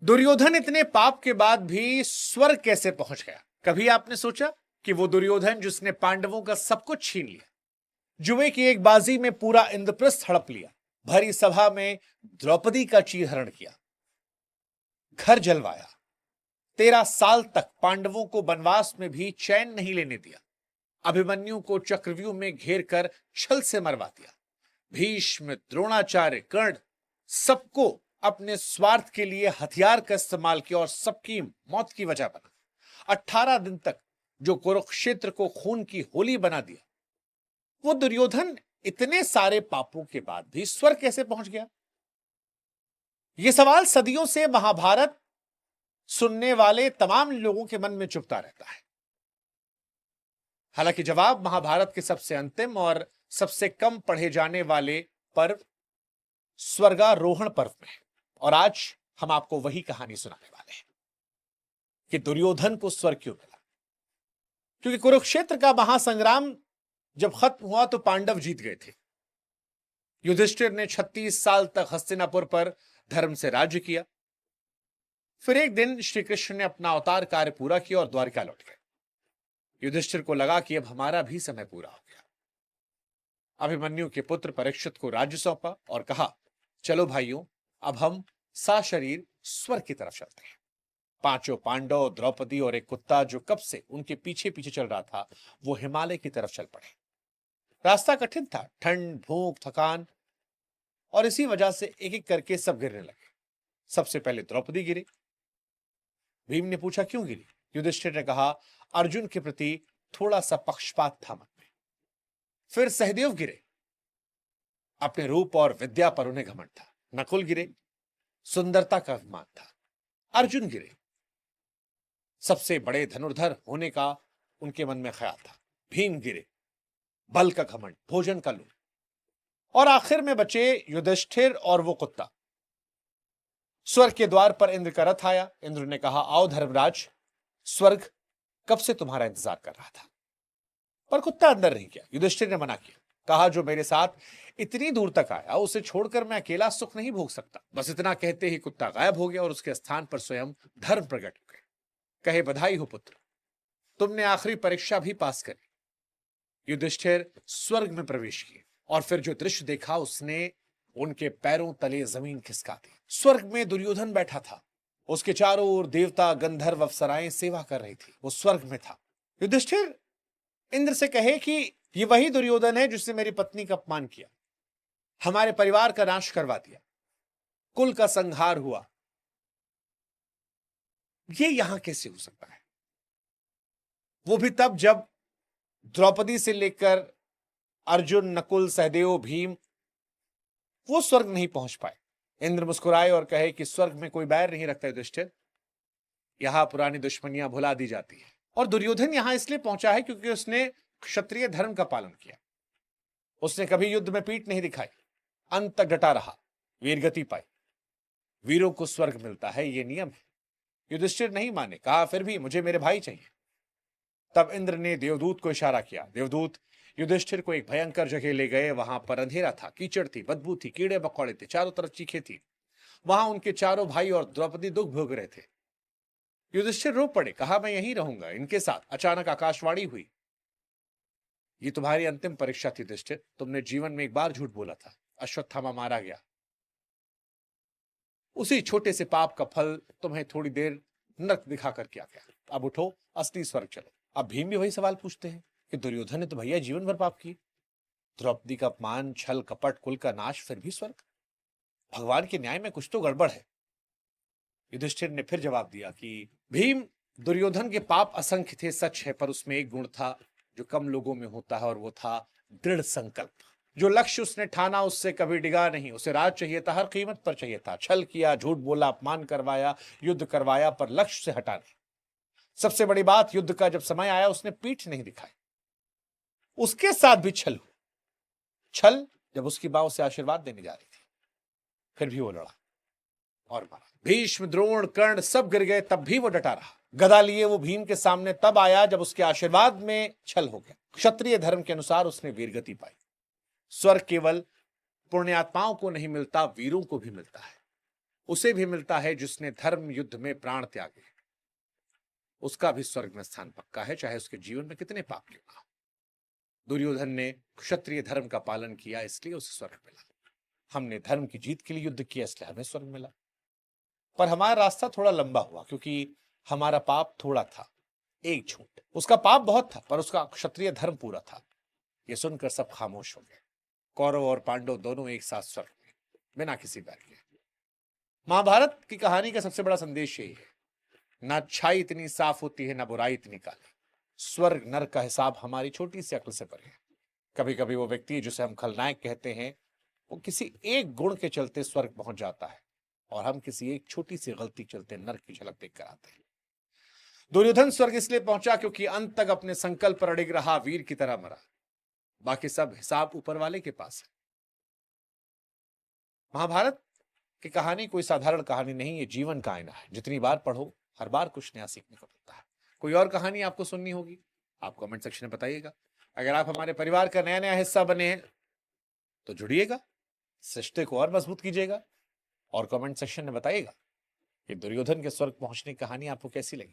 दुर्योधन इतने पाप के बाद भी स्वर्ग कैसे पहुंच गया? कभी आपने सोचा कि वो दुर्योधन जिसने पांडवों का सब कुछ छीन लिया, जुए की एक बाजी में पूरा इंद्रप्रस्थ हड़प लिया, भरी सभा में द्रौपदी का चीरहरण किया, घर जलवाया, 13 साल तक पांडवों को वनवास में भी चैन नहीं लेने दिया, अभिमन्यु को चक्रव्यूह में घेर कर छल से मरवा दिया, भीष्म, द्रोणाचार्य, कर्ण सबको अपने स्वार्थ के लिए हथियार का इस्तेमाल किया और सबकी मौत की वजह बना। 18 दिन तक जो कुरुक्षेत्र को खून की होली बना दिया, वो दुर्योधन इतने सारे पापों के बाद भी स्वर्ग कैसे पहुंच गया? यह सवाल सदियों से महाभारत सुनने वाले तमाम लोगों के मन में चुभता रहता है। हालांकि जवाब महाभारत के सबसे अंतिम और सबसे कम पढ़े जाने वाले पर्व स्वर्गारोहण पर्व में है। और आज हम आपको वही कहानी सुनाने वाले हैं कि दुर्योधन को स्वर्ग क्यों मिला। क्योंकि कुरुक्षेत्र का महासंग्राम जब खत्म हुआ तो पांडव जीत गए थे। युधिष्ठिर ने 36 साल तक हस्तिनापुर पर धर्म से राज्य किया। फिर एक दिन श्री कृष्ण ने अपना अवतार कार्य पूरा किया और द्वारिका लौट गए। युधिष्ठिर को लगा कि अब हमारा भी समय पूरा हो गया। अभिमन्यु के पुत्र परीक्षित को राज्य सौंपा और कहा, चलो भाइयों, अब हम साशरीर स्वर्ग की तरफ चलते हैं। पांचों पांडव, द्रौपदी और एक कुत्ता जो कब से उनके पीछे पीछे चल रहा था, वो हिमालय की तरफ चल पड़े। रास्ता कठिन था, ठंड, भूख, थकान, और इसी वजह से एक एक करके सब गिरने लगे। सबसे पहले द्रौपदी गिरी। भीम ने पूछा, क्यों गिरी? युधिष्ठिर ने कहा, अर्जुन के प्रति थोड़ा सा पक्षपात था मन में। फिर सहदेव गिरे, अपने रूप और विद्या पर उन्हें घमंड था। नकुल गिरे, सुंदरता का अभिमान था। अर्जुन गिरे, सबसे बड़े धनुर्धर होने का उनके मन में ख्याल था। भीम गिरे, बल का घमंड, भोजन का लोभ। और आखिर में बचे युधिष्ठिर और वो कुत्ता। स्वर्ग के द्वार पर इंद्र का रथ आया। इंद्र ने कहा, आओ धर्मराज, स्वर्ग कब से तुम्हारा इंतजार कर रहा था। पर कुत्ता अंदर नहीं गया। युधिष्ठिर ने मना किया, कहा, जो मेरे साथ इतनी दूर तक आया उसे छोड़कर मैं अकेला सुख नहीं भोग सकता। बस इतना कहते ही कुत्ता गायब हो गया और उसके स्थान पर स्वयं धर्म प्रकट हो गए। कहे, बधाई हो पुत्र, तुमने आखिरी परीक्षा भी पास करी। युधिष्ठिर स्वर्ग में प्रवेश किए और फिर जो दृश्य देखा उसने उनके पैरों तले जमीन खिसका दी। स्वर्ग में दुर्योधन बैठा था। उसके चारों ओर देवता, गंधर्व, अप्सराएं सेवा कर रही थी। वो स्वर्ग में था। युधिष्ठिर इंद्र से कहे कि ये वही दुर्योधन है जिसने मेरी पत्नी का अपमान किया, हमारे परिवार का नाश करवा दिया, कुल का संहार हुआ। ये यहां कैसे हो सकता है? वो भी तब जब द्रौपदी से लेकर अर्जुन, नकुल, सहदेव, भीम वो स्वर्ग नहीं पहुंच पाए। इंद्र मुस्कुराए और कहे कि स्वर्ग में कोई बैर नहीं रखता युधिष्ठिर, यहां पुरानी दुश्मनियां भुला दी जाती है। और दुर्योधन यहां इसलिए पहुंचा है क्योंकि उसने क्षत्रिय धर्म का पालन किया। उसने कभी युद्ध में पीठ नहीं दिखाई, अंत तक डटा रहा, वीरगति पाई। वीरों को स्वर्ग मिलता है, यह नियम है। युधिष्ठिर नहीं माने, कहा, फिर भी मुझे मेरे भाई चाहिए। तब इंद्र ने देवदूत को इशारा किया। देवदूत युधिष्ठिर को एक भयंकर जगह ले गए। वहां पर अंधेरा था, कीचड़ थी, बदबू थी, कीड़े मकोड़े थे, चारों तरफ चीखें थी। वहां उनके चारों भाई और द्रौपदी दुख भोग रहे थे। युधिष्ठिर रो पड़े, कहा, मैं यहीं रहूंगा इनके साथ। अचानक आकाशवाणी हुई, ये तुम्हारी अंतिम परीक्षा थी युधिष्ठिर, तुमने जीवन में एक बार झूठ बोला था। अश्वत्थामा मारा गया। उसी छोटे से पाप का फल तुम्हें थोड़ी देर नर्क दिखाकर किया गया। अब उठो, असली स्वर्ग चलो। अब भीम भी वही सवाल पूछते हैं कि दुर्योधन ने तो भैया जीवन भर पाप किए, द्रौपदी का अपमान, छल, कपट, कुल का नाश, फिर भी स्वर्ग। भगवान के न्याय में कुछ तो गड़बड़ है। युधिष्ठिर ने फिर जवाब दिया कि भीम, दुर्योधन के पाप असंख्य थे, सच है, पर उसमें एक गुण था जो कम लोगों में होता है, और वो था दृढ़ संकल्प। जो लक्ष्य उसने ठाना उससे कभी डिगा नहीं। उसे राज चाहिए था, हर कीमत पर चाहिए था। छल किया, झूठ बोला, अपमान करवाया, युद्ध करवाया, पर लक्ष्य से हटा नहीं। सबसे बड़ी बात, युद्ध का जब समय आया उसने पीठ नहीं दिखाई। उसके साथ भी छल हुआ। छल जब उसकी मां उसे आशीर्वाद देने जा रही थी, फिर भी वो लड़ा और मारा। भीष्म, द्रोण, कर्ण सब गिर गए, तब भी वो डटा रहा। गदा लिए वो भीम के सामने तब आया जब उसके आशीर्वाद में छल हो गया। क्षत्रिय धर्म के अनुसार उसने वीरगति पाई। स्वर्ग केवल पुण्यात्माओं को नहीं मिलता, वीरों को भी मिलता है। उसे भी मिलता है जिसने धर्म युद्ध में प्राण त्यागे, उसका भी स्वर्ग में स्थान पक्का है, चाहे उसके जीवन में कितने पाप क्यों ना हो। दुर्योधन ने क्षत्रिय धर्म का पालन किया, इसलिए उसे स्वर्ग मिला। हमने धर्म की जीत के लिए युद्ध किया, इसलिए हमें स्वर्ग मिला। पर हमारा रास्ता थोड़ा लंबा हुआ, क्योंकि हमारा पाप थोड़ा था, एक झूठ। उसका पाप बहुत था, पर उसका क्षत्रिय धर्म पूरा था। ये सुनकर सब खामोश हो गए। कौरव और पांडव दोनों एक साथ स्वर्ग में, बिना किसी बैर के। महाभारत की कहानी का सबसे बड़ा संदेश यही है, ना अच्छाई इतनी साफ होती है, ना बुराई इतनी काली। स्वर्ग नरक का हिसाब हमारी छोटी सी अक्ल से परे है। कभी कभी वो व्यक्ति जिसे हम खलनायक कहते हैं, वो किसी एक गुण के चलते स्वर्ग पहुंच जाता है, और हम किसी एक छोटी सी गलती के चलते नरक की झलक देख कर आते हैं। दुर्योधन स्वर्ग इसलिए पहुंचा क्योंकि अंत तक अपने संकल्प पर अड़िग रहा, वीर की तरह मरा। बाकी सब हिसाब ऊपर वाले के पास है। महाभारत की कहानी कोई साधारण कहानी नहीं, ये जीवन का आईना है। जितनी बार पढ़ो, हर बार कुछ नया सीखने को मिलता है। कोई और कहानी आपको सुननी होगी, आप कमेंट सेक्शन में बताइएगा। अगर आप हमारे परिवार का नया नया हिस्सा बने हैं तो जुड़िएगा, रिश्ते को और मजबूत कीजिएगा, और कमेंट सेक्शन में बताइएगा कि दुर्योधन के स्वर्ग पहुंचने की कहानी आपको कैसी लगी।